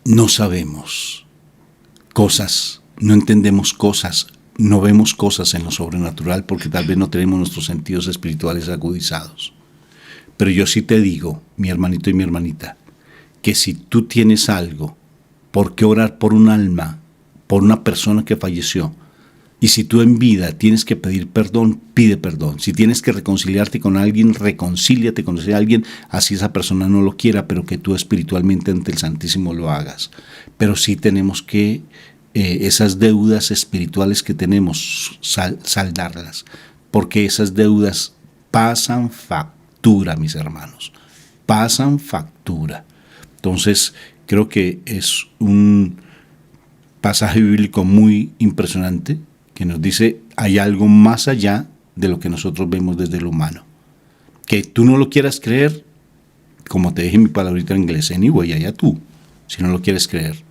no sabemos cosas, no entendemos cosas, no vemos cosas en lo sobrenatural porque tal vez no tenemos nuestros sentidos espirituales agudizados. Pero yo sí te digo, mi hermanito y mi hermanita, que si tú tienes algo, ¿por qué orar por un alma, por una persona que falleció? Y si tú en vida tienes que pedir perdón, pide perdón. Si tienes que reconciliarte con alguien, reconcíliate con alguien, así esa persona no lo quiera, pero que tú espiritualmente ante el Santísimo lo hagas. Pero sí tenemos que esas deudas espirituales que tenemos, saldarlas, porque esas deudas pasan factura, mis hermanos, pasan factura. Entonces, creo que es un pasaje bíblico muy impresionante, que nos dice, hay algo más allá de lo que nosotros vemos desde lo humano. Que tú no lo quieras creer, como te dije en mi palabrita en inglés, anyway, allá tú, si no lo quieres creer.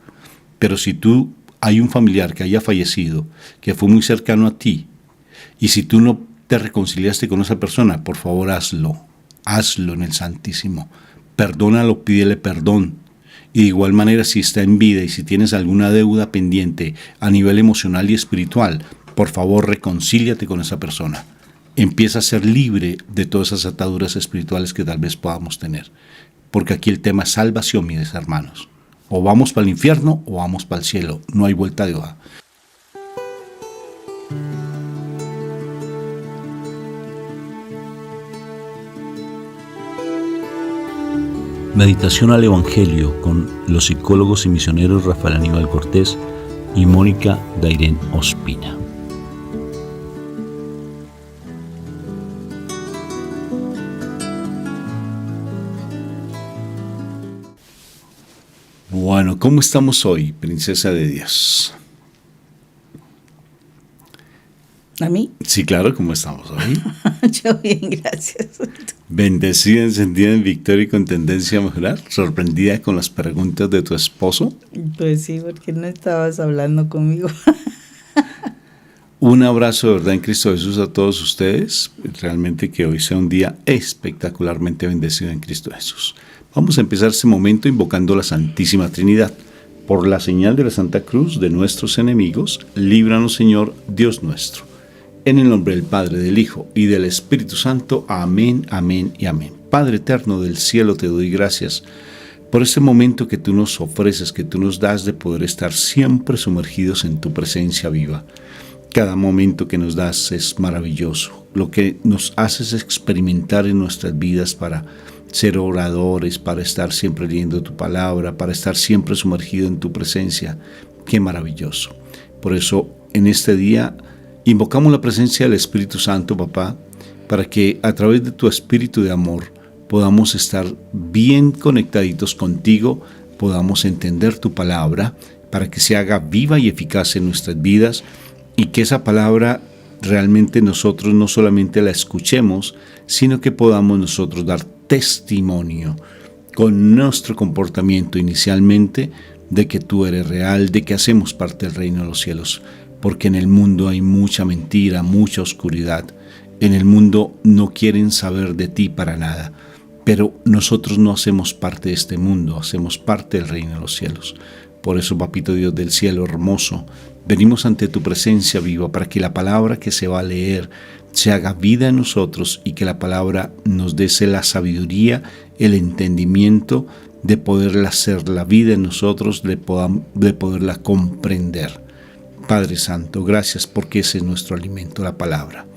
Pero si tú, hay un familiar que haya fallecido, que fue muy cercano a ti, y si tú no te reconciliaste con esa persona, por favor hazlo en el Santísimo. Perdónalo, pídele perdón. Y de igual manera, si está en vida y si tienes alguna deuda pendiente a nivel emocional y espiritual, por favor reconcíliate con esa persona. Empieza a ser libre de todas esas ataduras espirituales que tal vez podamos tener. Porque aquí el tema es salvación, mis hermanos. O vamos para el infierno o vamos para el cielo. No hay vuelta de hoja. Meditación al Evangelio con los psicólogos y misioneros Rafael Aníbal Cortés y Mónica Dairén Ospina. Bueno, ¿cómo estamos hoy, princesa de Dios? ¿A mí? Sí, claro, ¿cómo estamos hoy? Yo bien, gracias. Bendecida, encendida en victoria y con tendencia a mejorar, sorprendida con las preguntas de tu esposo. Pues sí, porque no estabas hablando conmigo. Un abrazo de verdad en Cristo Jesús a todos ustedes. Realmente que hoy sea un día espectacularmente bendecido en Cristo Jesús. Vamos a empezar este momento invocando la Santísima Trinidad. Por la señal de la Santa Cruz de nuestros enemigos, líbranos, Señor, Dios nuestro. En el nombre del Padre, del Hijo y del Espíritu Santo. Amén, amén y amén. Padre eterno del cielo, te doy gracias por este momento que tú nos ofreces, que tú nos das de poder estar siempre sumergidos en tu presencia viva. Cada momento que nos das es maravilloso. Lo que nos haces experimentar en nuestras vidas para ser oradores, para estar siempre leyendo tu palabra, para estar siempre sumergido en tu presencia. Qué maravilloso. Por eso, en este día, invocamos la presencia del Espíritu Santo, papá, para que a través de tu espíritu de amor podamos estar bien conectaditos contigo, podamos entender tu palabra, para que se haga viva y eficaz en nuestras vidas y que esa palabra realmente nosotros no solamente la escuchemos, sino que podamos nosotros dar testimonio con nuestro comportamiento inicialmente de que tú eres real, de que hacemos parte del reino de los cielos. Porque en el mundo hay mucha mentira, mucha oscuridad. En el mundo no quieren saber de ti para nada. Pero nosotros no hacemos parte de este mundo, hacemos parte del reino de los cielos. Por eso, papito Dios del cielo hermoso, venimos ante tu presencia viva para que la palabra que se va a leer se haga vida en nosotros y que la palabra nos dé la sabiduría, el entendimiento de poderla hacer la vida en nosotros, de poderla comprender. Padre Santo, gracias porque ese es nuestro alimento, la palabra.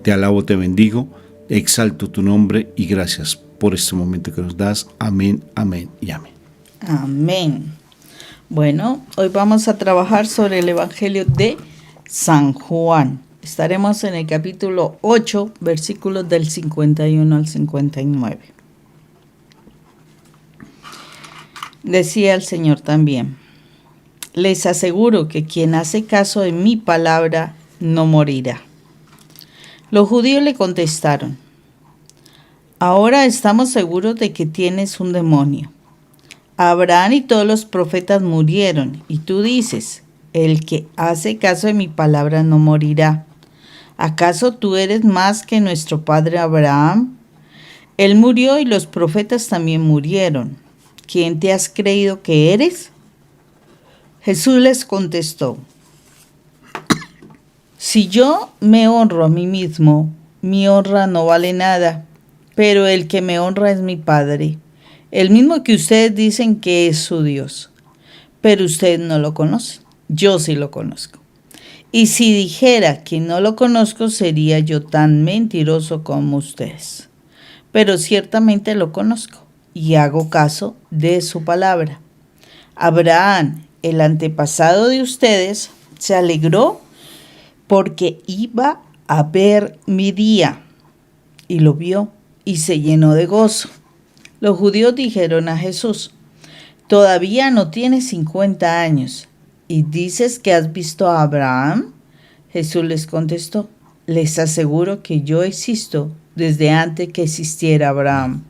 Te alabo, te bendigo, exalto tu nombre y gracias por este momento que nos das. Amén, amén y amén. Amén. Bueno, hoy vamos a trabajar sobre el Evangelio de San Juan. Estaremos en el capítulo 8, versículos del 51 al 59. Decía el Señor también: les aseguro que quien hace caso de mi palabra no morirá. Los judíos le contestaron: ahora estamos seguros de que tienes un demonio. Abraham y todos los profetas murieron, y tú dices: el que hace caso de mi palabra no morirá. ¿Acaso tú eres más que nuestro padre Abraham? Él murió y los profetas también murieron. ¿Quién te has creído que eres? Jesús les contestó: si yo me honro a mí mismo, mi honra no vale nada, pero el que me honra es mi Padre, el mismo que ustedes dicen que es su Dios. Pero ustedes no lo conocen, yo sí lo conozco. Y si dijera que no lo conozco, sería yo tan mentiroso como ustedes. Pero ciertamente lo conozco y hago caso de su palabra. Abraham, el antepasado de ustedes, se alegró porque iba a ver mi día, y lo vio y se llenó de gozo. Los judíos dijeron a Jesús: todavía no tienes 50 años, ¿y dices que has visto a Abraham? Jesús les contestó: les aseguro que yo existo desde antes que existiera Abraham.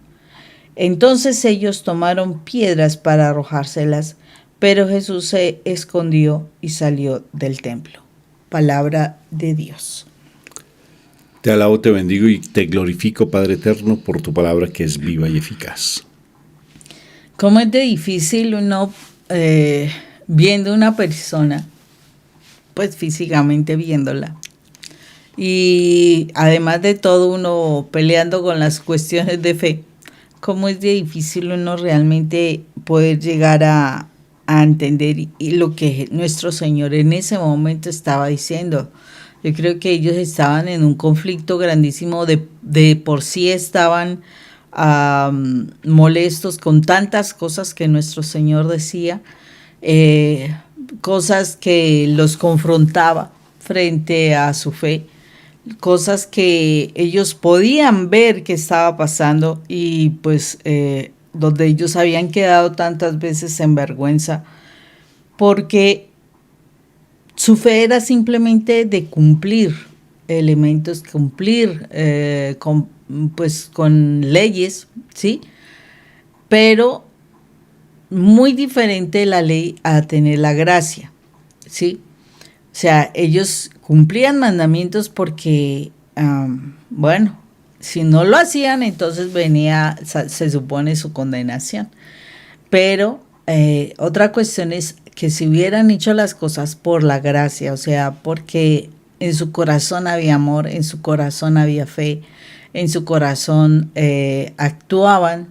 Entonces ellos tomaron piedras para arrojárselas, pero Jesús se escondió y salió del templo. Palabra de Dios. Te alabo, te bendigo y te glorifico, Padre eterno, por tu palabra que es viva y eficaz. ¿Cómo es de difícil uno viendo una persona, pues físicamente viéndola, y además de todo uno peleando con las cuestiones de fe? ¿Cómo es de difícil uno realmente poder llegar a entender y lo que nuestro Señor en ese momento estaba diciendo? Yo creo que ellos estaban en un conflicto grandísimo, de por sí estaban molestos con tantas cosas que nuestro Señor decía, cosas que los confrontaba frente a su fe, cosas que ellos podían ver que estaba pasando y pues donde ellos habían quedado tantas veces en vergüenza, porque su fe era simplemente de cumplir elementos, cumplir con leyes, ¿sí? Pero muy diferente la ley a tener la gracia, ¿sí? O sea, ellos cumplían mandamientos porque, si no lo hacían, entonces venía, se supone, su condenación. Pero otra cuestión es que si hubieran hecho las cosas por la gracia, o sea, porque en su corazón había amor, en su corazón había fe, en su corazón actuaban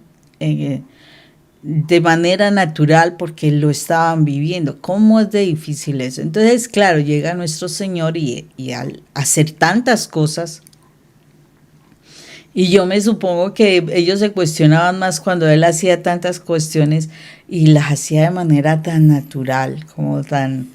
de manera natural porque lo estaban viviendo. ¿Cómo es de difícil eso? Entonces, claro, llega nuestro Señor y al hacer tantas cosas, y yo me supongo que ellos se cuestionaban más cuando Él hacía tantas cuestiones y las hacía de manera tan natural, como tan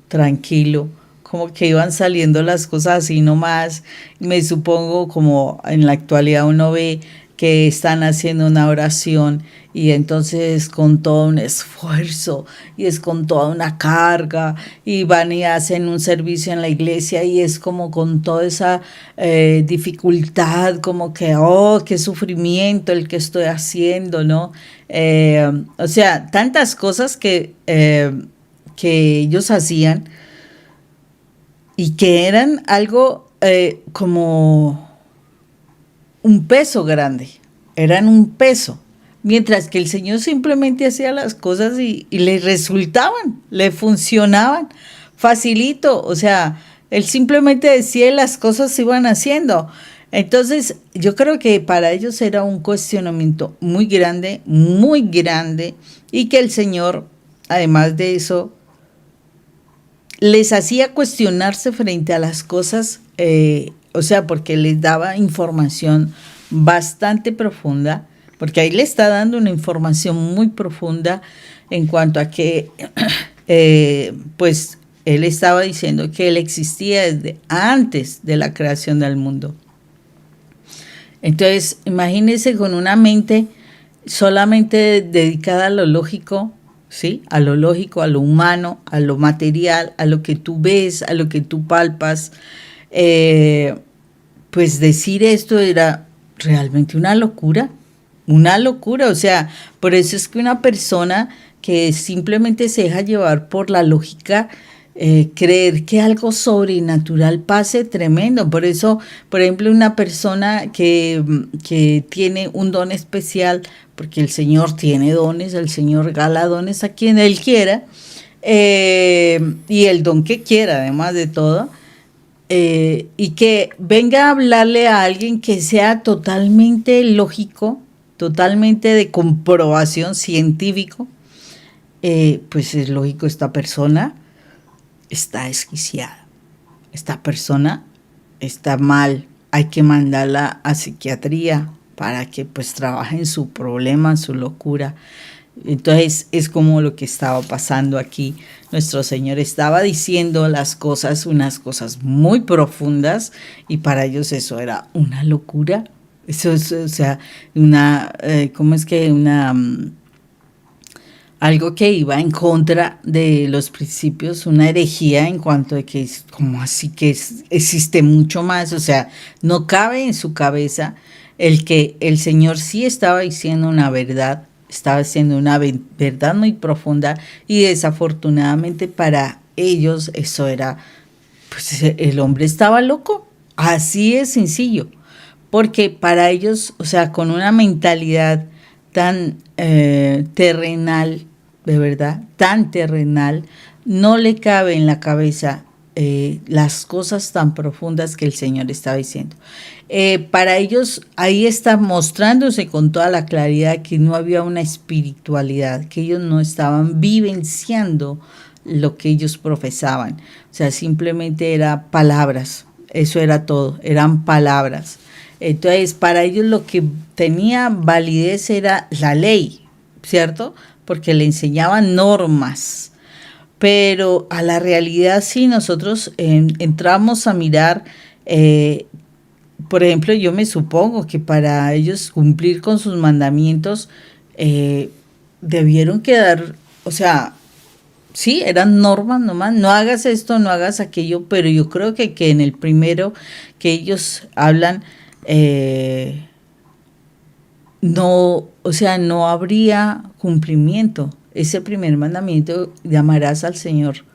tranquilo, como que iban saliendo las cosas así nomás. Me supongo, como en la actualidad uno ve que están haciendo una oración y entonces con todo un esfuerzo y es con toda una carga, y van y hacen un servicio en la iglesia y es como con toda esa dificultad, como que, qué sufrimiento el que estoy haciendo, ¿no? O sea, tantas cosas que ellos hacían y que eran algo como un peso grande, eran un peso, mientras que el Señor simplemente hacía las cosas y le resultaban, le funcionaban facilito. O sea, Él simplemente decía y las cosas se iban haciendo. Entonces, yo creo que para ellos era un cuestionamiento muy grande, y que el Señor, además de eso, les hacía cuestionarse frente a las cosas, o sea, porque les daba información bastante profunda, porque ahí le está dando una información muy profunda en cuanto a que, pues, Él estaba diciendo que Él existía desde antes de la creación del mundo. Entonces, imagínense con una mente solamente dedicada a lo lógico, ¿sí? A lo lógico, a lo humano, a lo material, a lo que tú ves, a lo que tú palpas. Pues decir esto era realmente una locura, o sea, por eso es que una persona que simplemente se deja llevar por la lógica, creer que algo sobrenatural pase, tremendo. Por eso, por ejemplo, una persona que tiene un don especial, porque el Señor tiene dones, el Señor regala dones a quien Él quiera, y el don que quiera, además de todo, y que venga a hablarle a alguien que sea totalmente lógico, totalmente de comprobación científico, pues es lógico, esta persona está desquiciada, esta persona está mal, hay que mandarla a psiquiatría para que pues trabaje en su problema, en su locura. Entonces es como lo que estaba pasando aquí. Nuestro Señor estaba diciendo las cosas, unas cosas muy profundas, y para ellos eso era una locura. Eso es, o sea, ¿cómo es que? Algo que iba en contra de los principios, una herejía en cuanto a que como así que existe mucho más, o sea, no cabe en su cabeza el que el Señor sí estaba diciendo una verdad, estaba diciendo una verdad muy profunda, y desafortunadamente para ellos eso era, pues el hombre estaba loco, así es sencillo, porque para ellos, o sea, con una mentalidad tan terrenal, de verdad, tan terrenal, no le cabe en la cabeza las cosas tan profundas que el Señor estaba diciendo. Para ellos ahí está mostrándose con toda la claridad que no había una espiritualidad, que ellos no estaban vivenciando lo que ellos profesaban. O sea, simplemente eran palabras, eso era todo, eran palabras. Entonces, para ellos lo que tenía validez era la ley, ¿cierto? Porque le enseñaban normas. Pero a la realidad sí nosotros entramos a mirar, por ejemplo, yo me supongo que para ellos cumplir con sus mandamientos debieron quedar, o sea, sí, eran normas nomás, no hagas esto, no hagas aquello, pero yo creo que en el primero que ellos hablan, no, o sea, no habría cumplimiento. Ese primer mandamiento, llamarás al Señor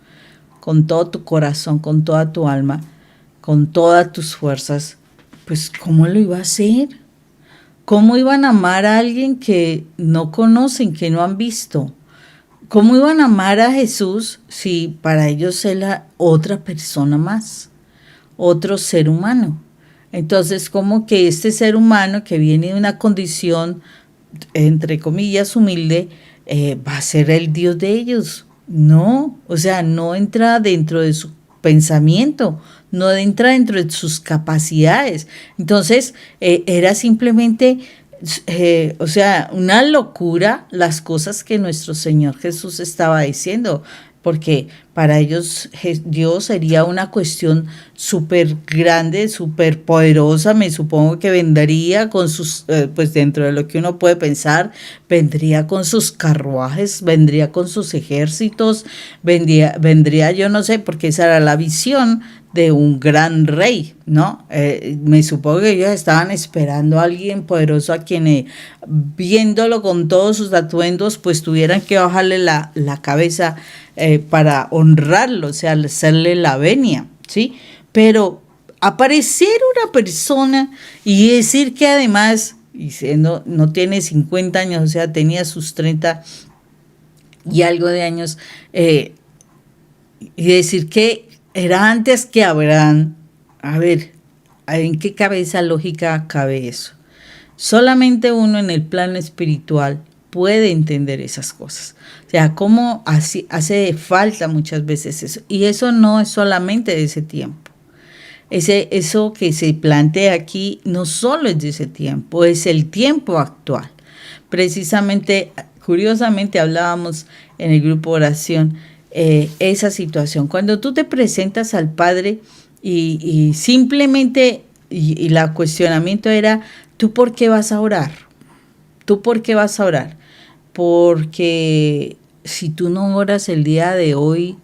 con todo tu corazón, con toda tu alma, con todas tus fuerzas. Pues, ¿cómo lo iba a hacer? ¿Cómo iban a amar a alguien que no conocen, que no han visto? ¿Cómo iban a amar a Jesús si para ellos era otra persona más, otro ser humano? Entonces, como que este ser humano que viene de una condición, entre comillas, humilde, va a ser el Dios de ellos. No, o sea, no entra dentro de su pensamiento, no entra dentro de sus capacidades. Entonces, era simplemente, o sea, una locura las cosas que nuestro Señor Jesús estaba diciendo, porque para ellos Dios sería una cuestión súper grande, súper poderosa. Me supongo que vendría con sus, pues dentro de lo que uno puede pensar, vendría con sus carruajes, vendría con sus ejércitos, vendría yo no sé, porque esa era la visión de un gran rey, ¿no? Me supongo que ellos estaban esperando a alguien poderoso a quien, viéndolo con todos sus atuendos, pues tuvieran que bajarle la cabeza para honrarlo, o sea, hacerle la venia, ¿sí? Pero aparecer una persona y decir que además, y siendo, no tiene 50 años, o sea, tenía sus 30 y algo de años, y decir que era antes que Abraham. A ver, ¿en qué cabeza lógica cabe eso? Solamente uno en el plano espiritual puede entender esas cosas. O sea, cómo hace falta muchas veces eso. Y eso no es solamente de ese tiempo. Eso que se plantea aquí no solo es de ese tiempo, es el tiempo actual. Precisamente, curiosamente hablábamos en el grupo de oración, esa situación. Cuando tú te presentas al Padre y simplemente, y la cuestionamiento era, ¿tú por qué vas a orar? ¿Tú por qué vas a orar? Porque si tú no oras el día de hoy,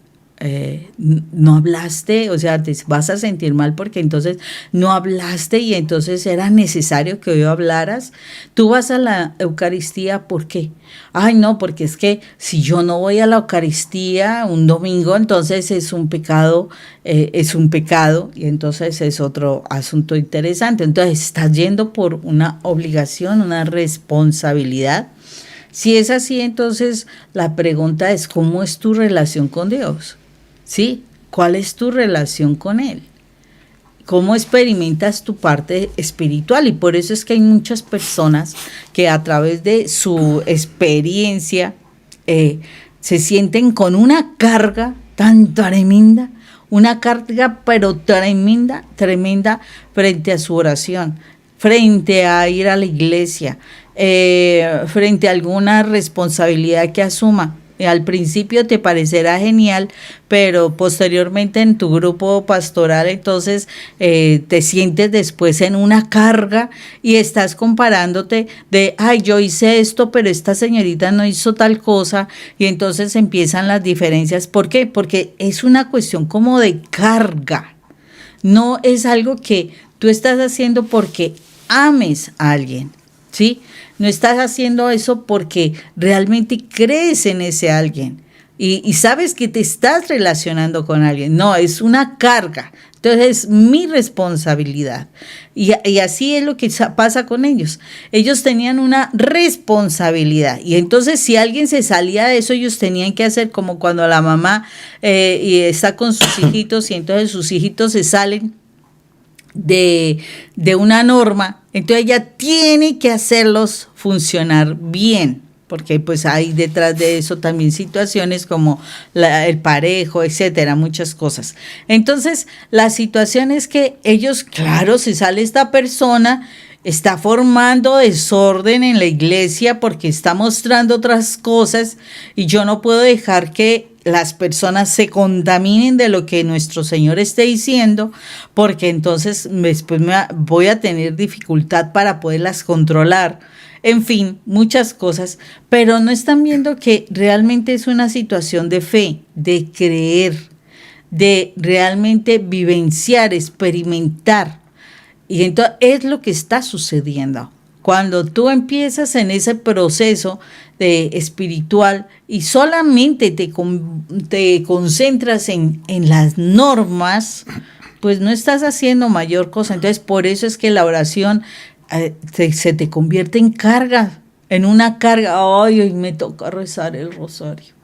no hablaste, o sea, te vas a sentir mal porque entonces no hablaste y entonces era necesario que hoy hablaras. Tú vas a la Eucaristía, ¿por qué? Ay, no, porque es que si yo no voy a la Eucaristía un domingo, entonces es un pecado y entonces es otro asunto interesante. Entonces estás yendo por una obligación, una responsabilidad, Si es así, entonces la pregunta es, ¿cómo es tu relación con Dios? ¿Sí? ¿Cuál es tu relación con Él? ¿Cómo experimentas tu parte espiritual? Y por eso es que hay muchas personas que a través de su experiencia se sienten con una carga tan tremenda, una carga pero tremenda, tremenda frente a su oración, frente a ir a la iglesia, frente a alguna responsabilidad que asuma. Al principio te parecerá genial, pero posteriormente en tu grupo pastoral entonces te sientes después en una carga y estás comparándote de, ay, yo hice esto, pero esta señorita no hizo tal cosa, y entonces empiezan las diferencias. ¿Por qué? Porque es una cuestión como de carga, no es algo que tú estás haciendo porque ames a alguien, ¿sí? No estás haciendo eso porque realmente crees en ese alguien y sabes que te estás relacionando con alguien. No, es una carga. Entonces es mi responsabilidad. Y así es lo que pasa con ellos. Ellos tenían una responsabilidad. Y entonces si alguien se salía de eso, ellos tenían que hacer como cuando la mamá y está con sus hijitos y entonces sus hijitos se salen de una norma, entonces ella tiene que hacerlos funcionar bien, porque pues hay detrás de eso también situaciones como el parejo, etcétera, muchas cosas. Entonces la situación es que ellos, claro, si sale esta persona, está formando desorden en la iglesia porque está mostrando otras cosas y yo no puedo dejar que las personas se contaminen de lo que nuestro Señor esté diciendo, porque entonces después voy a tener dificultad para poderlas controlar. En fin, muchas cosas, pero no están viendo que realmente es una situación de fe, de creer, de realmente vivenciar, experimentar. Y entonces es lo que está sucediendo. Cuando tú empiezas en ese proceso espiritual y solamente te concentras en las normas, pues no estás haciendo mayor cosa. Entonces, por eso es que la oración se te convierte en carga, en una carga. Ay, hoy me toca rezar el rosario.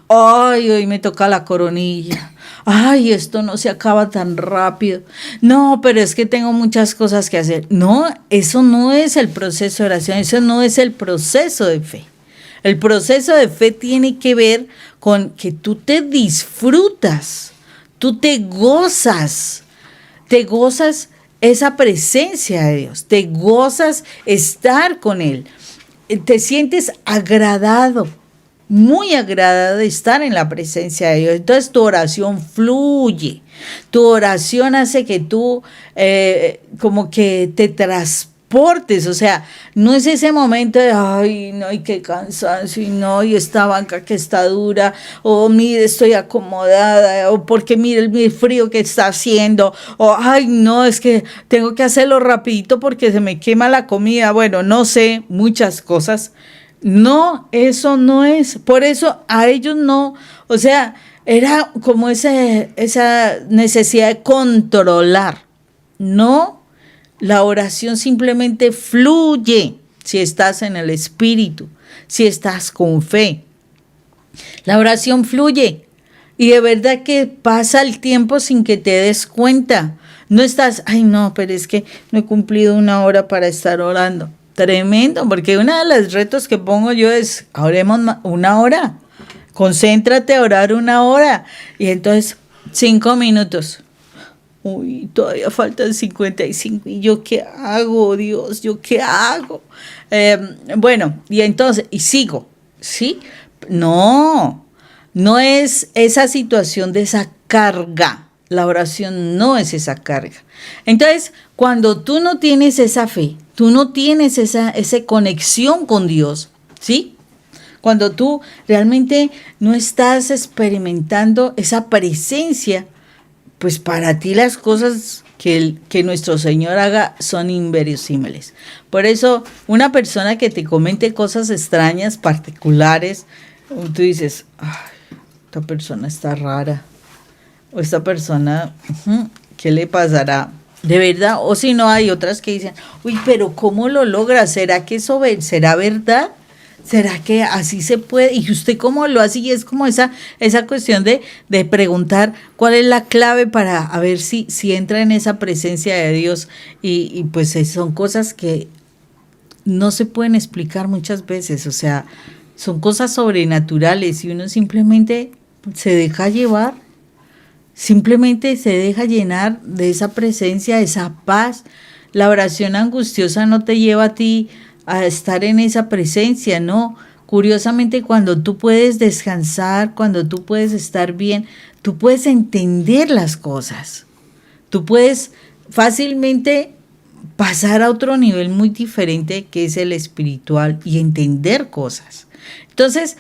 Ay, hoy me toca la coronilla. Ay, esto no se acaba tan rápido. No, pero es que tengo muchas cosas que hacer. No, eso no es el proceso de oración, eso no es el proceso de fe. El proceso de fe tiene que ver con que tú te disfrutas, tú te gozas esa presencia de Dios, te gozas estar con Él, te sientes agradado, muy agradado de estar en la presencia de Dios. Entonces tu oración fluye, tu oración hace que tú como que te transportes, o sea, no es ese momento de, ay, no, y qué cansancio, y no, y esta banca que está dura, o mire, estoy acomodada, o porque mire el frío que está haciendo, o ay, no, es que tengo que hacerlo rapidito porque se me quema la comida, bueno, no sé, muchas cosas. No, eso no es. Por eso a ellos no, o sea, era como esa necesidad de controlar. No, la oración simplemente fluye si estás en el Espíritu, si estás con fe. La oración fluye y de verdad que pasa el tiempo sin que te des cuenta. No estás, ay no, pero es que no he cumplido 1 hora para estar orando. Tremendo, porque uno de los retos que pongo yo es, oremos 1 hora, concéntrate a orar 1 hora, y entonces 5 minutos, uy, todavía faltan 55, y yo qué hago, Dios, yo qué hago, bueno, y entonces, y sigo, ¿sí? No es esa situación de esa carga. La oración no es esa carga. Entonces, cuando tú no tienes esa fe, tú no tienes esa conexión con Dios, ¿sí? Cuando tú realmente no estás experimentando esa presencia, pues para ti las cosas que nuestro Señor haga son inverosímiles. Por eso, una persona que te comente cosas extrañas, particulares, tú dices, ay, esta persona está rara. O esta persona, ¿qué le pasará? De verdad, o si no hay otras que dicen, uy, pero ¿cómo lo logra? ¿Será que eso será verdad? ¿Será que así se puede? ¿Y usted cómo lo hace? Y es como esa cuestión de preguntar cuál es la clave para a ver si entra en esa presencia de Dios. Y pues son cosas que no se pueden explicar muchas veces. O sea, son cosas sobrenaturales y uno simplemente se deja llevar. Simplemente se deja llenar de esa presencia, de esa paz. La oración angustiosa no te lleva a ti a estar en esa presencia, ¿no? Curiosamente, cuando tú puedes descansar, cuando tú puedes estar bien, tú puedes entender las cosas. Tú puedes fácilmente pasar a otro nivel muy diferente que es el espiritual y entender cosas. Entonces,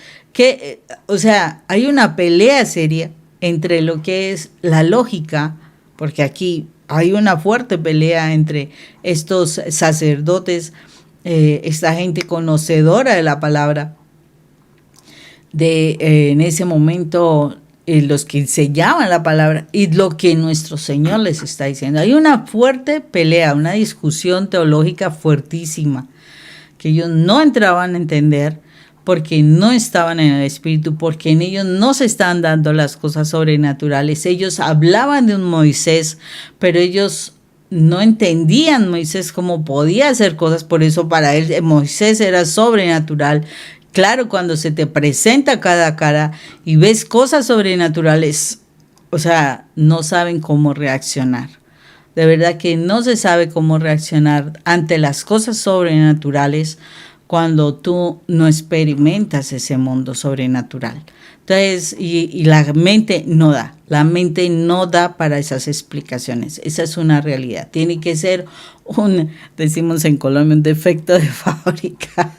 hay una pelea seria entre lo que es la lógica, porque aquí hay una fuerte pelea entre estos sacerdotes, esta gente conocedora de la palabra, en ese momento los que sellaban la palabra y lo que nuestro Señor les está diciendo. Hay una fuerte pelea, una discusión teológica fuertísima que ellos no entraban a entender, porque no estaban en el Espíritu, porque en ellos no se estaban dando las cosas sobrenaturales. Ellos hablaban de un Moisés, pero ellos no entendían Moisés cómo podía hacer cosas, por eso para él Moisés era sobrenatural. Claro, cuando se te presenta cada cara y ves cosas sobrenaturales, o sea, no saben cómo reaccionar. De verdad que no se sabe cómo reaccionar ante las cosas sobrenaturales cuando tú no experimentas ese mundo sobrenatural. Entonces, y la mente no da para esas explicaciones. Esa es una realidad. Tiene que ser decimos en Colombia, un defecto de fábrica.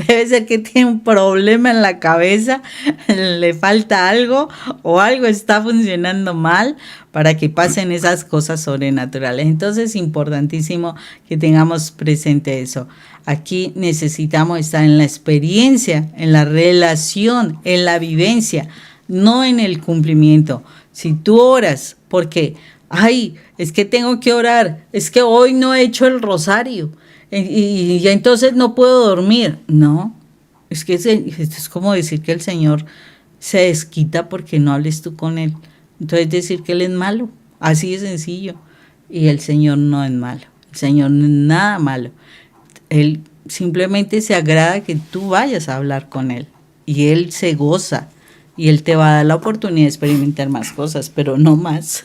Debe ser que tiene un problema en la cabeza, le falta algo o algo está funcionando mal para que pasen esas cosas sobrenaturales. Entonces es importantísimo que tengamos presente eso. Aquí necesitamos estar en la experiencia, en la relación, en la vivencia, no en el cumplimiento. Si tú oras porque, es que tengo que orar, es que hoy no he hecho el rosario y ya entonces no puedo dormir. No, es que es como decir que el Señor se desquita porque no hables tú con Él. Entonces decir que Él es malo, así de sencillo. Y el Señor no es malo, el Señor no es nada malo. Él simplemente se agrada que tú vayas a hablar con Él y Él se goza y Él te va a dar la oportunidad de experimentar más cosas, pero no más.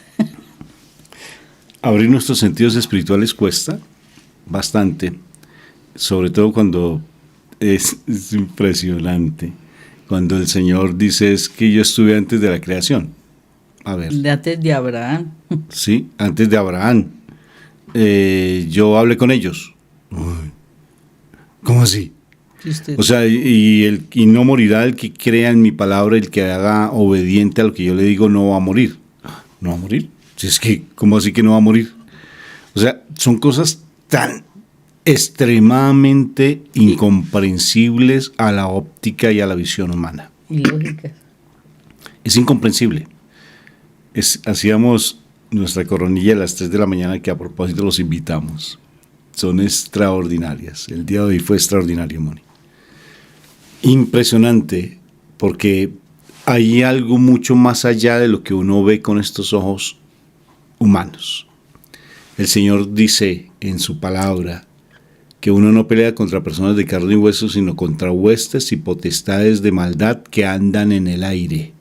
Abrir nuestros sentidos espirituales cuesta bastante, sobre todo cuando es impresionante, cuando el Señor dice es que yo estuve antes de la creación. A ver. Antes de Abraham. Sí, antes de Abraham. Yo hablé con ellos. Uy, ¿cómo así? O sea, y no morirá el que crea en mi palabra, el que haga obediente a lo que yo le digo, no va a morir. ¿No va a morir? Si es que, ¿cómo así que no va a morir? O sea, son cosas tan extremadamente incomprensibles a la óptica y a la visión humana. Ilógicas. Es incomprensible. Hacíamos nuestra coronilla a las 3 de la mañana, que a propósito los invitamos. Son extraordinarias. El día de hoy fue extraordinario, Moni. Impresionante, porque hay algo mucho más allá de lo que uno ve con estos ojos humanos. El Señor dice en su palabra que uno no pelea contra personas de carne y hueso, sino contra huestes y potestades de maldad que andan en el aire.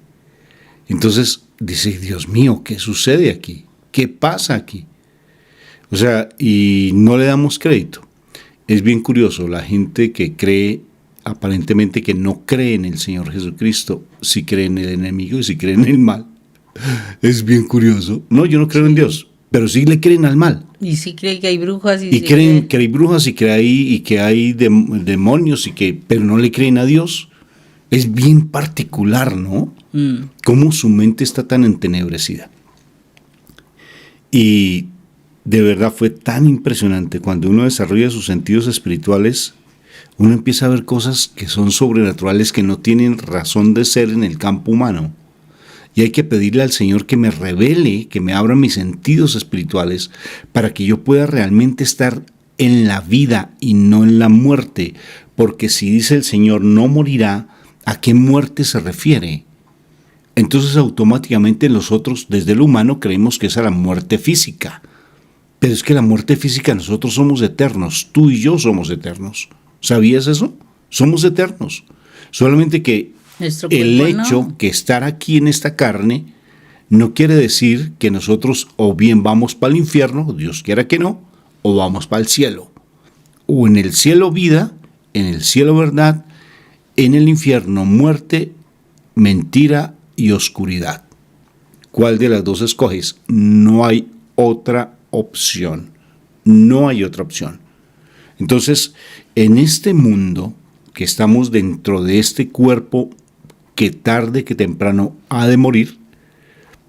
Entonces dice, Dios mío, ¿qué sucede aquí? ¿Qué pasa aquí? O sea, y no le damos crédito. Es bien curioso, la gente que cree, aparentemente que no cree en el Señor Jesucristo, sí cree en el enemigo y sí cree en el mal. Es bien curioso. No, yo no creo en Dios, pero sí le creen al mal. Y sí creen que hay brujas. Y creen que hay brujas y que hay demonios, pero no le creen a Dios. Es bien particular, ¿no? Cómo su mente está tan entenebrecida. Y de verdad fue tan impresionante cuando uno desarrolla sus sentidos espirituales, uno empieza a ver cosas que son sobrenaturales, que no tienen razón de ser en el campo humano. Y hay que pedirle al Señor que me revele, que me abra mis sentidos espirituales para que yo pueda realmente estar en la vida y no en la muerte, porque si dice el Señor no morirá, ¿a qué muerte se refiere? Entonces automáticamente nosotros desde lo humano creemos que es a la muerte física. Pero es que la muerte física, nosotros somos eternos, tú y yo somos eternos. ¿Sabías eso? Somos eternos. Solamente que el hecho que estar aquí en esta carne no quiere decir que nosotros o bien vamos para el infierno, Dios quiera que no, o vamos para el cielo. O en el cielo vida, en el cielo verdad, en el infierno muerte, mentira y oscuridad. ¿Cuál de las dos escoges? No hay otra opción. No hay otra opción. Entonces, en este mundo que estamos dentro de este cuerpo que tarde que temprano ha de morir,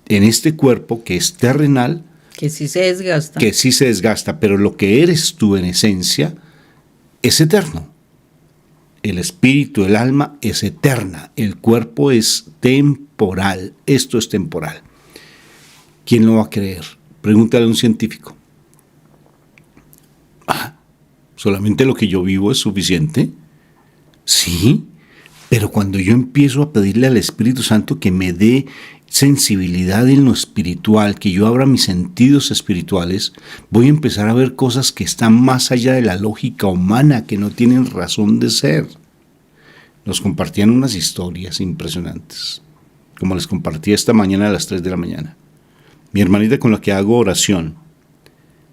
en este cuerpo que es terrenal, que sí se desgasta. Que sí se desgasta, pero lo que eres tú en esencia es eterno. El espíritu, el alma es eterna, el cuerpo es temporal, esto es temporal. ¿Quién lo va a creer? Pregúntale a un científico. ¿Solamente lo que yo vivo es suficiente? Sí, pero cuando yo empiezo a pedirle al Espíritu Santo que me dé sensibilidad en lo espiritual, que yo abra mis sentidos espirituales, voy a empezar a ver cosas que están más allá de la lógica humana, que no tienen razón de ser. Nos compartían unas historias impresionantes, como les compartí esta mañana a las 3 de la mañana. Mi hermanita con la que hago oración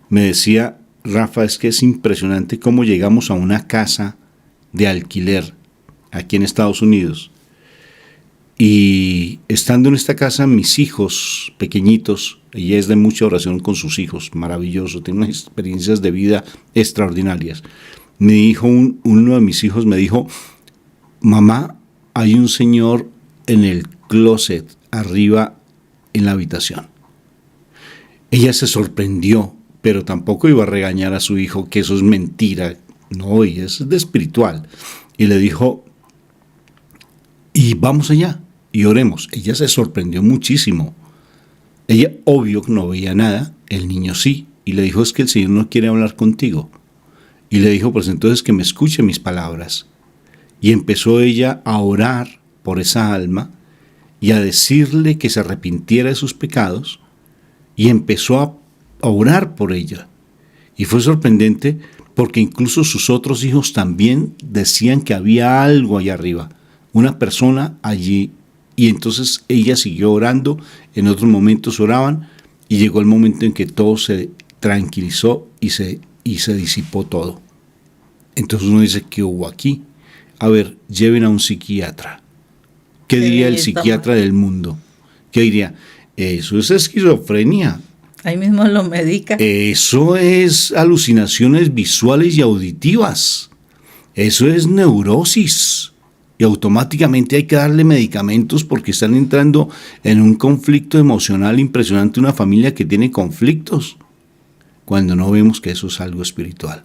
me decía: Rafa, es que es impresionante cómo llegamos a una casa de alquiler aquí en Estados Unidos. Y estando en esta casa, mis hijos pequeñitos, ella es de mucha oración con sus hijos, maravilloso, tiene unas experiencias de vida extraordinarias. Mi hijo, uno de mis hijos me dijo: mamá, hay un señor en el closet arriba en la habitación. Ella se sorprendió, pero tampoco iba a regañar a su hijo que eso es mentira. No, y es de espiritual. Y le dijo: y vamos allá y oremos. Ella se sorprendió muchísimo. Ella obvio no veía nada, el niño sí, y le dijo: es que el Señor no quiere hablar contigo. Y le dijo: pues entonces que me escuche mis palabras. Y empezó ella a orar por esa alma y a decirle que se arrepintiera de sus pecados, y empezó a orar por ella. Y fue sorprendente porque incluso sus otros hijos también decían que había algo allá arriba, una persona allí. Y entonces ella siguió orando, en otros momentos oraban, y llegó el momento en que todo se tranquilizó y se disipó todo. Entonces uno dice: ¿qué hubo aquí? A ver, lleven a un psiquiatra. ¿Qué diría el psiquiatra del mundo? ¿Qué diría? Eso es esquizofrenia. Ahí mismo lo medica. Eso es alucinaciones visuales y auditivas. Eso es neurosis. Y automáticamente hay que darle medicamentos porque están entrando en un conflicto emocional impresionante, una familia que tiene conflictos, cuando no vemos que eso es algo espiritual.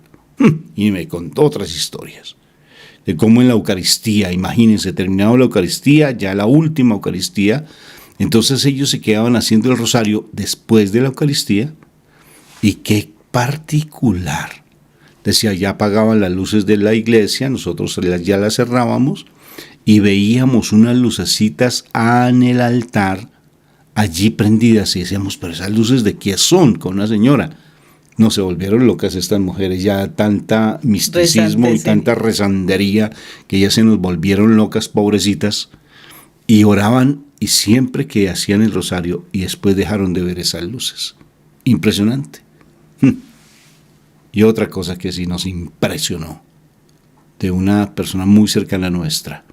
Y me contó otras historias de cómo en la Eucaristía, imagínense, terminado la Eucaristía, ya la última Eucaristía, entonces ellos se quedaban haciendo el rosario después de la Eucaristía, y qué particular. Decía, ya apagaban las luces de la iglesia, nosotros ya las cerrábamos, y veíamos unas lucecitas en el altar allí prendidas, y decíamos: pero esas luces ¿de qué son? Con una señora. No, se volvieron locas estas mujeres, ya tanta misticismo y tanta rezandería que ya se nos volvieron locas, pobrecitas, y oraban, y siempre que hacían el rosario, y después dejaron de ver esas luces. Impresionante. Y otra cosa que sí nos impresionó, de una persona muy cercana a nuestra,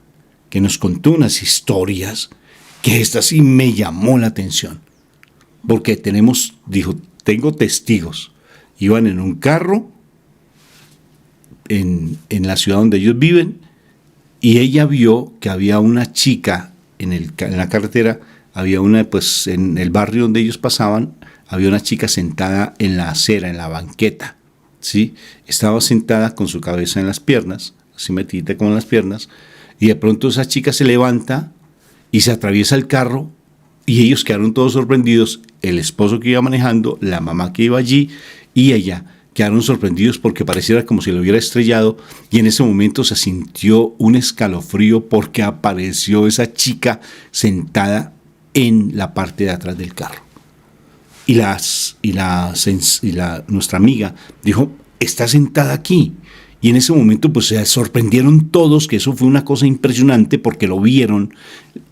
que nos contó unas historias que esta sí me llamó la atención, porque dijo, tengo testigos. Iban en un carro en la ciudad donde ellos viven, y ella vio que había una chica en la carretera, había una, pues en el barrio donde ellos pasaban, había una chica sentada en la acera, en la banqueta, ¿sí? Estaba sentada con su cabeza en las piernas, así metida como en las piernas, y de pronto esa chica se levanta y se atraviesa el carro, y ellos quedaron todos sorprendidos, el esposo que iba manejando, la mamá que iba allí, y ella, quedaron sorprendidos porque pareciera como si lo hubiera estrellado, y en ese momento se sintió un escalofrío porque apareció esa chica sentada en la parte de atrás del carro. Y nuestra amiga dijo, está sentada aquí. Y en ese momento pues se sorprendieron todos, que eso fue una cosa impresionante porque lo vieron.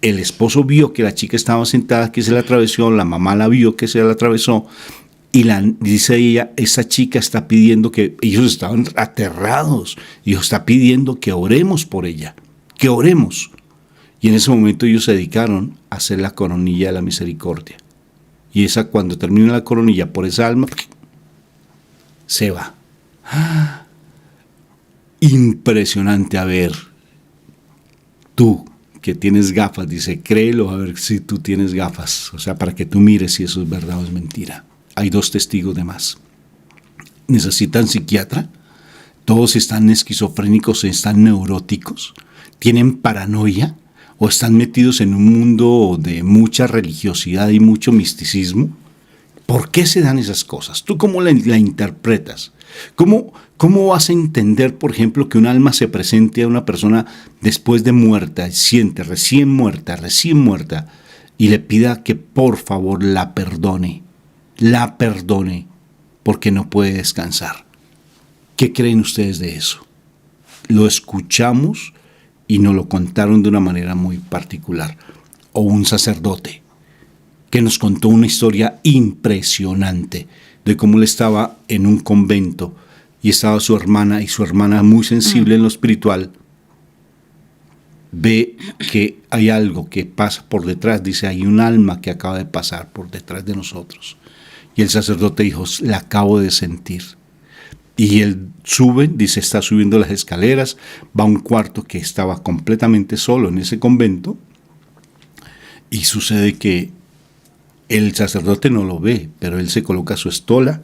El esposo vio que la chica estaba sentada, que se la atravesó, la mamá la vio que se la atravesó, y dice ella, esa chica está pidiendo que, ellos estaban aterrados, y está pidiendo que oremos por ella, que oremos. Y en ese momento ellos se dedicaron a hacer la coronilla de la misericordia. Y esa, cuando termina la coronilla por esa alma, se va. Impresionante. A ver, tú que tienes gafas, dice, créelo a ver si tú tienes gafas, o sea, para que tú mires si eso es verdad o es mentira. Hay 2 testigos de más. ¿Necesitan psiquiatra? ¿Todos están esquizofrénicos, están neuróticos? ¿Tienen paranoia? ¿O están metidos en un mundo de mucha religiosidad y mucho misticismo? ¿Por qué se dan esas cosas? ¿Tú cómo la interpretas? ¿Cómo vas a entender, por ejemplo, que un alma se presente a una persona después de muerta, siente recién muerta, y le pida que por favor la perdone, porque no puede descansar? ¿Qué creen ustedes de eso? Lo escuchamos y nos lo contaron de una manera muy particular. O un sacerdote que nos contó una historia impresionante de cómo él estaba en un convento y estaba su hermana, y su hermana, muy sensible en lo espiritual, ve que hay algo que pasa por detrás, dice, hay un alma que acaba de pasar por detrás de nosotros. Y el sacerdote dijo, la acabo de sentir. Y él sube, dice, está subiendo las escaleras, va a un cuarto que estaba completamente solo en ese convento, y sucede que el sacerdote no lo ve, pero él se coloca su estola,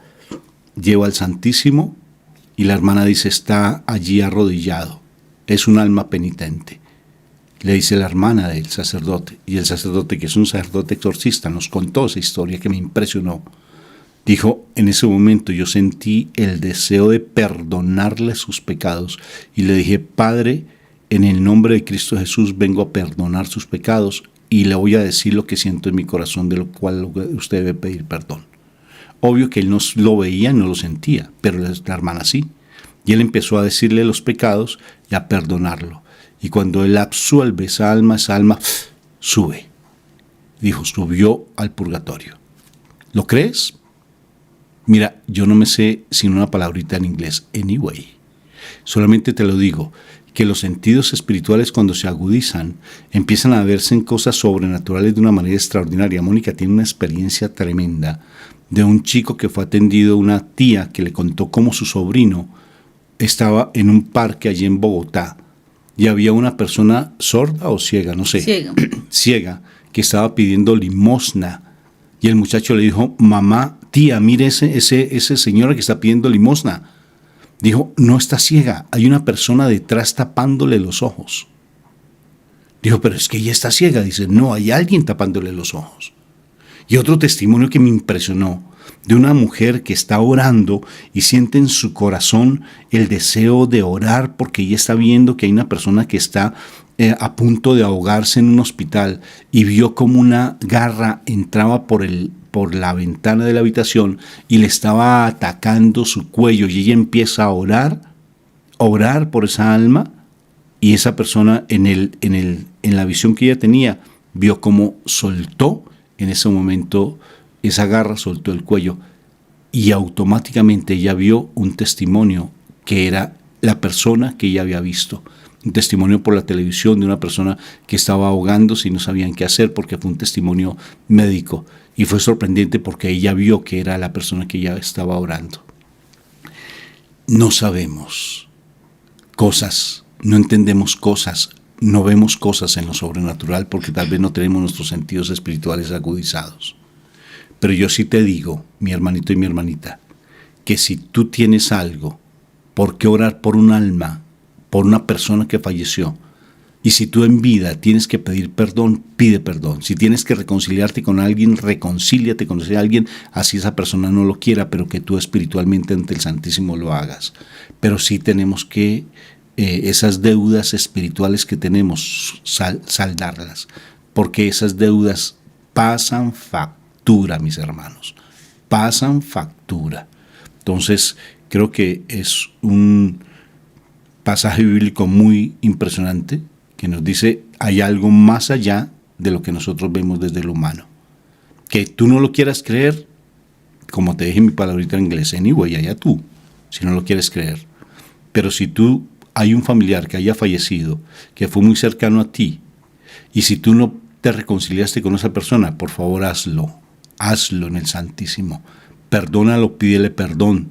lleva al Santísimo, y la hermana dice, está allí arrodillado, es un alma penitente. Le dice la hermana del sacerdote, y el sacerdote, que es un sacerdote exorcista, nos contó esa historia que me impresionó. Dijo, en ese momento yo sentí el deseo de perdonarle sus pecados, y le dije, Padre, en el nombre de Cristo Jesús vengo a perdonar sus pecados, y le voy a decir lo que siento en mi corazón, de lo cual usted debe pedir perdón. Obvio que él no lo veía, no lo sentía, pero la hermana sí. Y él empezó a decirle los pecados y a perdonarlo. Y cuando él absuelve esa alma sube. Dijo, subió al purgatorio. ¿Lo crees? Mira, yo no me sé sino una palabrita en inglés, anyway. Solamente te lo digo, que los sentidos espirituales, cuando se agudizan, empiezan a verse en cosas sobrenaturales de una manera extraordinaria. Mónica tiene una experiencia tremenda de un chico que fue atendido, una tía que le contó cómo su sobrino estaba en un parque allí en Bogotá, y había una persona sorda o ciega, no sé, ciega, que estaba pidiendo limosna, y el muchacho le dijo, mamá, tía, mire ese señora que está pidiendo limosna. Dijo, no está ciega, hay una persona detrás tapándole los ojos. Dijo, pero es que ella está ciega. Dice, no, hay alguien tapándole los ojos. Y otro testimonio que me impresionó, de una mujer que está orando y siente en su corazón el deseo de orar porque ella está viendo que hay una persona que está a punto de ahogarse en un hospital, y vio como una garra entraba por la ventana de la habitación y le estaba atacando su cuello, y ella empieza a orar por esa alma, y esa persona en la visión que ella tenía vio cómo soltó en ese momento esa garra, soltó el cuello, y automáticamente ella vio un testimonio que era la persona que ella había visto. Un testimonio por la televisión de una persona que estaba ahogándose y no sabían qué hacer, porque fue un testimonio médico, y fue sorprendente porque ella vio que era la persona que ella estaba orando. No sabemos cosas, no entendemos cosas, no vemos cosas en lo sobrenatural porque tal vez no tenemos nuestros sentidos espirituales agudizados. Pero yo sí te digo, mi hermanito y mi hermanita, que si tú tienes algo, ¿por qué orar por un alma, por una persona que falleció? Y si tú en vida tienes que pedir perdón, pide perdón. Si tienes que reconciliarte con alguien, reconcíliate con ese alguien, así esa persona no lo quiera, pero que tú espiritualmente ante el Santísimo lo hagas. Pero sí tenemos que esas deudas espirituales que tenemos, saldarlas, porque esas deudas pasan factura, mis hermanos, pasan factura. Entonces, creo que es un pasaje bíblico muy impresionante que nos dice, hay algo más allá de lo que nosotros vemos desde lo humano. Que tú no lo quieras creer, como te dije en mi palabrita en inglés, anyway, allá tú, si no lo quieres creer. Pero si tú hay un familiar que haya fallecido, que fue muy cercano a ti, y si tú no te reconciliaste con esa persona, por favor hazlo en el Santísimo. Perdónalo, pídele perdón.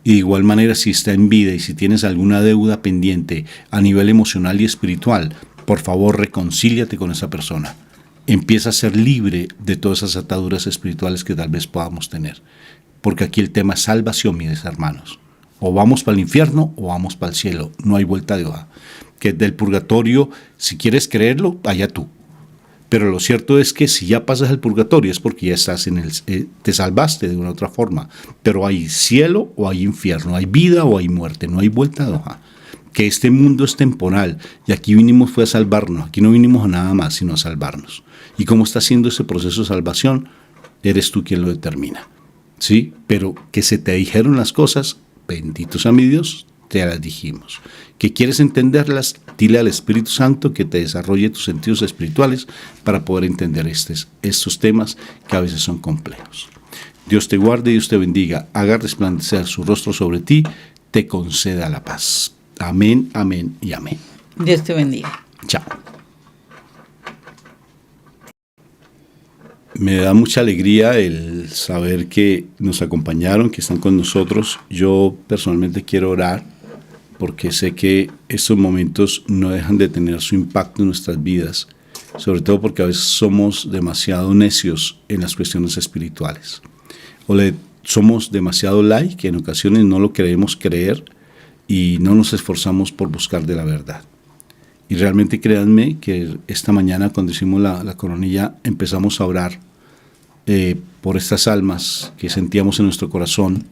Y de igual manera, si está en vida y si tienes alguna deuda pendiente a nivel emocional y espiritual, por favor reconcíliate con esa persona. Empieza a ser libre de todas esas ataduras espirituales que tal vez podamos tener. Porque aquí el tema es salvación, mis hermanos. O vamos para el infierno o vamos para el cielo. No hay vuelta de hoja. Que del purgatorio, si quieres creerlo, allá tú. Pero lo cierto es que si ya pasas el purgatorio es porque ya estás te salvaste de una otra forma. Pero hay cielo o hay infierno, hay vida o hay muerte, no hay vuelta de hoja. Que este mundo es temporal y aquí vinimos fue a salvarnos, aquí no vinimos a nada más sino a salvarnos. Y cómo está haciendo ese proceso de salvación, eres tú quien lo determina. ¿Sí? Pero que se te dijeron las cosas, bendito sea mi Dios, te las dijimos. Que quieres entenderlas, dile al Espíritu Santo que te desarrolle tus sentidos espirituales para poder entender estos temas que a veces son complejos. Dios te guarde, Dios te bendiga, haga resplandecer su rostro sobre ti, te conceda la paz. Amén, amén y amén. Dios te bendiga. Chao. Me da mucha alegría el saber que nos acompañaron, que están con nosotros. Yo personalmente quiero orar porque sé que estos momentos no dejan de tener su impacto en nuestras vidas, sobre todo porque a veces somos demasiado necios en las cuestiones espirituales. O somos demasiado light, que en ocasiones no lo queremos creer y no nos esforzamos por buscar de la verdad. Y realmente créanme que esta mañana cuando hicimos la coronilla empezamos a orar por estas almas que sentíamos en nuestro corazón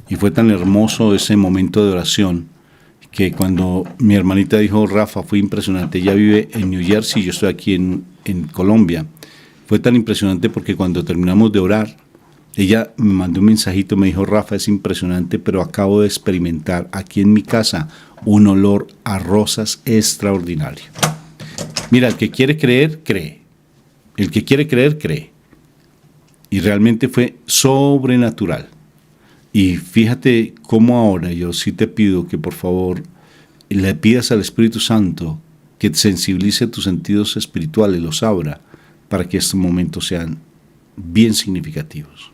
y fue tan hermoso ese momento de oración que cuando mi hermanita dijo, Rafa, fue impresionante, ella vive en New Jersey, yo estoy aquí en Colombia, fue tan impresionante porque cuando terminamos de orar, ella me mandó un mensajito, me dijo, Rafa, es impresionante, pero acabo de experimentar aquí en mi casa un olor a rosas extraordinario. Mira, el que quiere creer, cree. El que quiere creer, cree. Y realmente fue sobrenatural. Y fíjate cómo ahora yo sí te pido que por favor le pidas al Espíritu Santo que sensibilice tus sentidos espirituales, los abra, para que estos momentos sean bien significativos.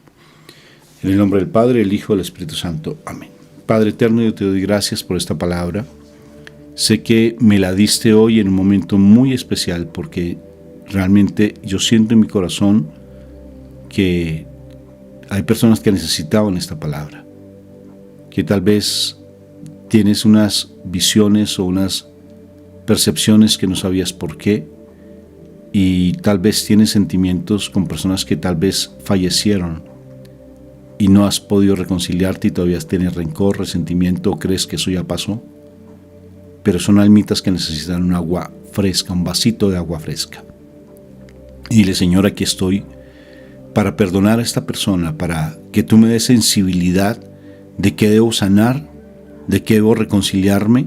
En el nombre del Padre, el Hijo y el Espíritu Santo. Amén. Padre eterno, yo te doy gracias por esta palabra. Sé que me la diste hoy en un momento muy especial porque realmente yo siento en mi corazón que hay personas que necesitaban esta palabra, que tal vez tienes unas visiones o unas percepciones que no sabías por qué, y tal vez tienes sentimientos con personas que tal vez fallecieron y no has podido reconciliarte y todavía tienes rencor, resentimiento o crees que eso ya pasó, pero son almitas que necesitan un agua fresca, un vasito de agua fresca. Y dile, Señor, aquí estoy para perdonar a esta persona, para que tú me des sensibilidad de qué debo sanar, de qué debo reconciliarme.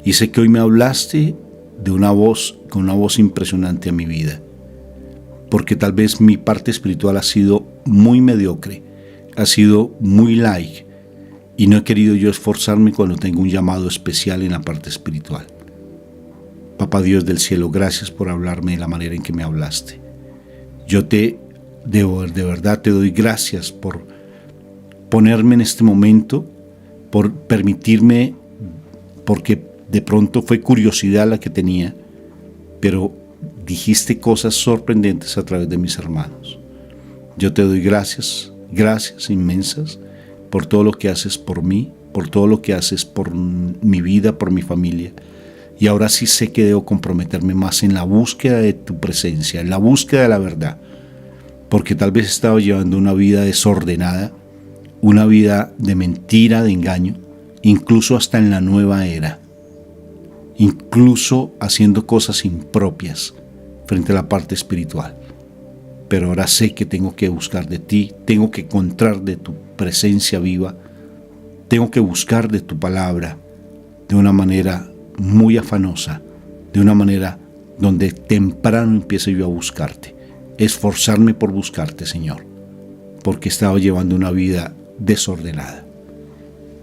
Y sé que hoy me hablaste de una voz, con una voz impresionante a mi vida, porque tal vez mi parte espiritual ha sido muy mediocre, ha sido muy light, y no he querido yo esforzarme cuando tengo un llamado especial en la parte espiritual. Papá Dios del cielo, gracias por hablarme de la manera en que me hablaste. Yo de verdad te doy gracias por ponerme en este momento, por permitirme, porque de pronto fue curiosidad la que tenía, pero dijiste cosas sorprendentes a través de mis hermanos. Yo te doy gracias, gracias inmensas por todo lo que haces por mí, por todo lo que haces por mi vida, por mi familia. Y ahora sí sé que debo comprometerme más en la búsqueda de tu presencia, en la búsqueda de la verdad. Porque tal vez he estado llevando una vida desordenada, una vida de mentira, de engaño, incluso hasta en la nueva era. Incluso haciendo cosas impropias frente a la parte espiritual. Pero ahora sé que tengo que buscar de ti, tengo que encontrar de tu presencia viva, tengo que buscar de tu palabra de una manera muy afanosa, de una manera donde temprano empiezo yo a buscarte, esforzarme por buscarte, Señor, porque he estado llevando una vida desordenada.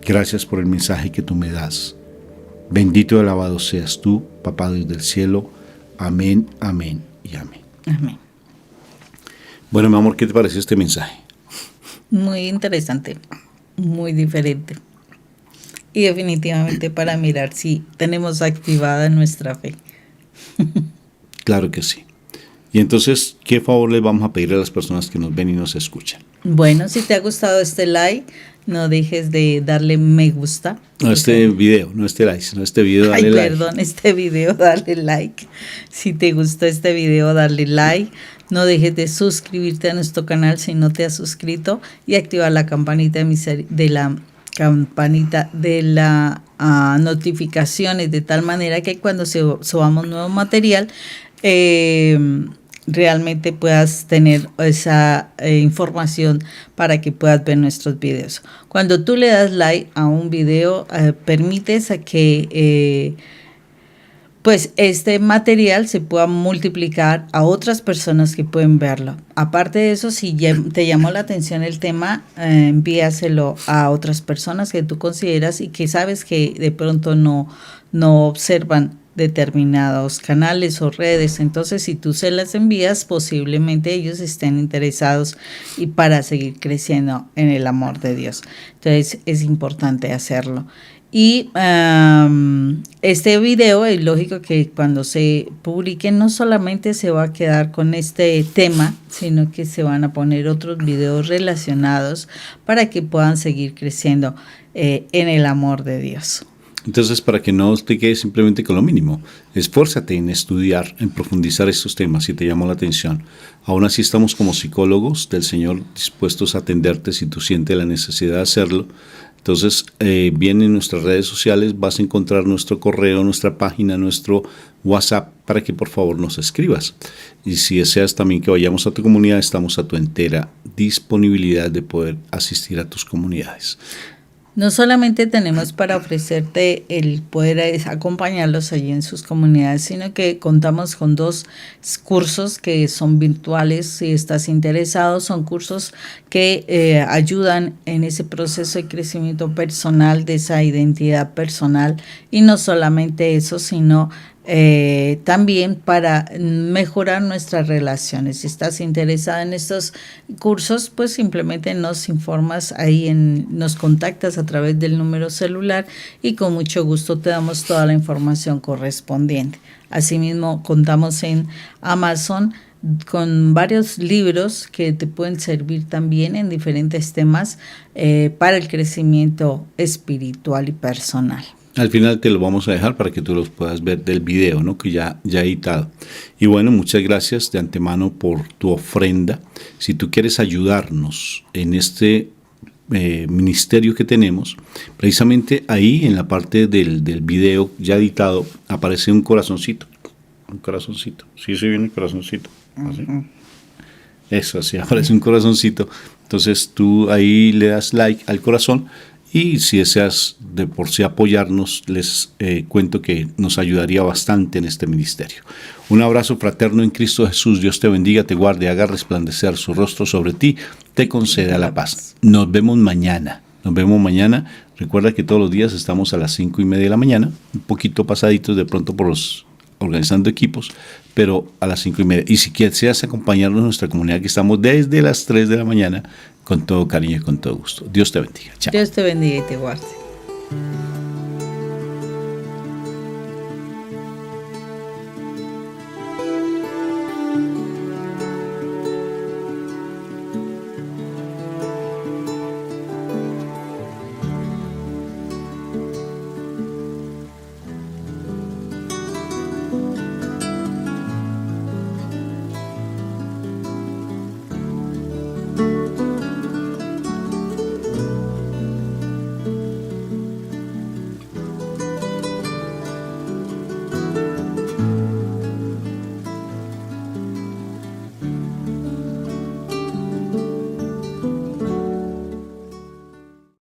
Gracias por el mensaje que tú me das. Bendito y alabado seas tú, Papá Dios del cielo. Amén, amén y amén. Amén. Bueno, mi amor, ¿qué te pareció este mensaje? Muy interesante, muy diferente. Y definitivamente para mirar si tenemos activada nuestra fe. Claro que sí. Y entonces, ¿qué favor les vamos a pedir a las personas que nos ven y nos escuchan? Bueno, si te ha gustado este like, no dejes de darle me gusta. No este video, no este like, sino este video, dale like. Perdón, este video, dale like. Si te gustó este video, dale like. No dejes de suscribirte a nuestro canal si no te has suscrito y activar la campanita de la notificaciones, de tal manera que cuando subamos nuevo material realmente puedas tener esa información para que puedas ver nuestros videos. Cuando tú le das like a un video, permites a que pues este material se pueda multiplicar a otras personas que pueden verlo. Aparte de eso, si te llamó la atención el tema, envíaselo a otras personas que tú consideras y que sabes que de pronto no observan determinados canales o redes. Entonces, si tú se las envías, posiblemente ellos estén interesados y para seguir creciendo en el amor de Dios. Entonces, es importante hacerlo. Y este video es lógico que cuando se publique no solamente se va a quedar con este tema, sino que se van a poner otros videos relacionados para que puedan seguir creciendo en el amor de Dios. Entonces, para que no te quedes simplemente con lo mínimo, esfuérzate en estudiar, en profundizar estos temas si te llamó la atención. Aún así estamos como psicólogos del Señor dispuestos a atenderte si tú sientes la necesidad de hacerlo. Entonces, bien en nuestras redes sociales vas a encontrar nuestro correo, nuestra página, nuestro WhatsApp para que por favor nos escribas. Y si deseas también que vayamos a tu comunidad, estamos a tu entera disponibilidad de poder asistir a tus comunidades. No solamente tenemos para ofrecerte el poder acompañarlos allí en sus comunidades, sino que contamos con 2 cursos que son virtuales. Si estás interesado, son cursos que ayudan en ese proceso de crecimiento personal, de esa identidad personal. Y no solamente eso, sino también para mejorar nuestras relaciones. Si estás interesada en estos cursos, pues simplemente nos informas ahí, nos contactas a través del número celular y con mucho gusto te damos toda la información correspondiente. Asimismo, contamos en Amazon con varios libros que te pueden servir también en diferentes temas para el crecimiento espiritual y personal. Al final te lo vamos a dejar para que tú los puedas ver del video, ¿no? Que ya he editado. Y bueno, muchas gracias de antemano por tu ofrenda. Si tú quieres ayudarnos en este ministerio que tenemos, precisamente ahí en la parte del video ya editado aparece un corazoncito. Un corazoncito. Sí, se viene el corazoncito. ¿Así? Uh-huh. Eso, así aparece un corazoncito. Entonces tú ahí le das like al corazón. Y si deseas de por sí apoyarnos, les cuento que nos ayudaría bastante en este ministerio. Un abrazo fraterno en Cristo Jesús. Dios te bendiga, te guarde, haga resplandecer su rostro sobre ti, te conceda la paz. Nos vemos mañana. Recuerda que todos los días estamos a las 5:30 de la mañana, un poquito pasaditos de pronto por los organizando equipos, pero a las 5:30. Y si quieres acompañarnos en nuestra comunidad, que estamos desde las 3 de la mañana, con todo cariño y con todo gusto. Dios te bendiga. Chao. Dios te bendiga y te guarde.